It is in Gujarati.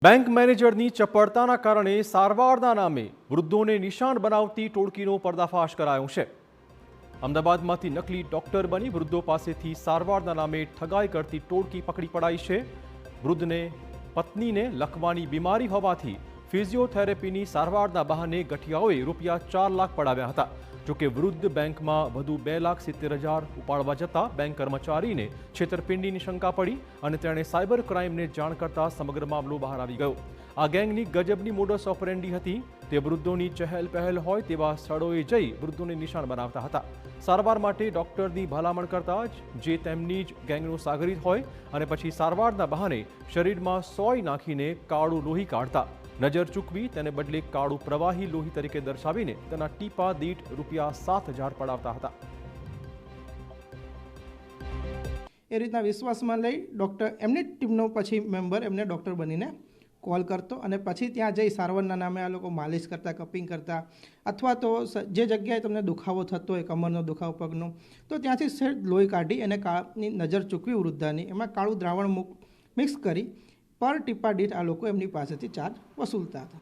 બેંક મેનેજરની ચપળતાના કારણે સારવારના નામે વૃદ્ધોને નિશાન બનાવતી ટોળકીનો પર્દાફાશ કરાયો છે। અમદાવાદમાંથી નકલી ડોક્ટર બની વૃદ્ધો પાસેથી સારવારના નામે ઠગાઈ કરતી ટોળકી પકડી પડાઈ છે। વૃદ્ધને પત્નીને લકવાની બીમારી હોવાથી ફિઝિયોથેરાપીની સારવારના બહાને ગઠિયાઓએ રૂપિયા 4 લાખ પડાવ્યા હતા। જોકે વૃદ્ધ બેંકમાં વધુ 2,70,000 ઉપાડવા જતાં બેંક કર્મચારીને છેતરપિંડીની શંકા પડી અને તેણે સાયબર ક્રાઇમને જાણ કરતા સમગ્ર મામલો બહાર આવી ગયો। આ ગેંગની ગજબની મોડસ ઓપરેન્ડી હતી। તે વૃદ્ધોની ચહેલ પહેલ હોય તેવા સ્થળોએ જઈ વૃદ્ધોને નિશાન બનાવતા હતા। સારવાર માટે ડોક્ટરની ભલામણ કરતા જે તેમની જ ગેંગનો સાગરીત હોય અને પછી સારવારના બહાને શરીરમાં સોય નાખીને કાળું લોહી કાઢતા। નજર ચૂકવી તેને બદલે કાળું પ્રવાહી લોહી તરીકે દર્શાવીને તેના ટીપા દીઠ રૂપિયા 7,000 પડાવતા હતા। એ રીતના વિશ્વાસમાં લઈ ડૉક્ટર એમની ટીમનો પછી મેમ્બર એમને ડૉક્ટર બનીને કોલ કરતો અને પછી ત્યાં જઈ સારવારના નામે આ લોકો માલિશ કરતા, કપિંગ કરતા, અથવા તો જે જગ્યાએ તમને દુખાવો થતો હોય, કમરનો દુખાવો, પગનો, તો ત્યાંથી સહેજ લોહી કાઢી અને કાળની નજર ચૂકવી વૃદ્ધાની એમાં કાળું દ્રાવણ મિક્સ કરી પર ટીપા દીઠ આ લોકો એમની પાસેથી ચાર્જ વસૂલતા હતા।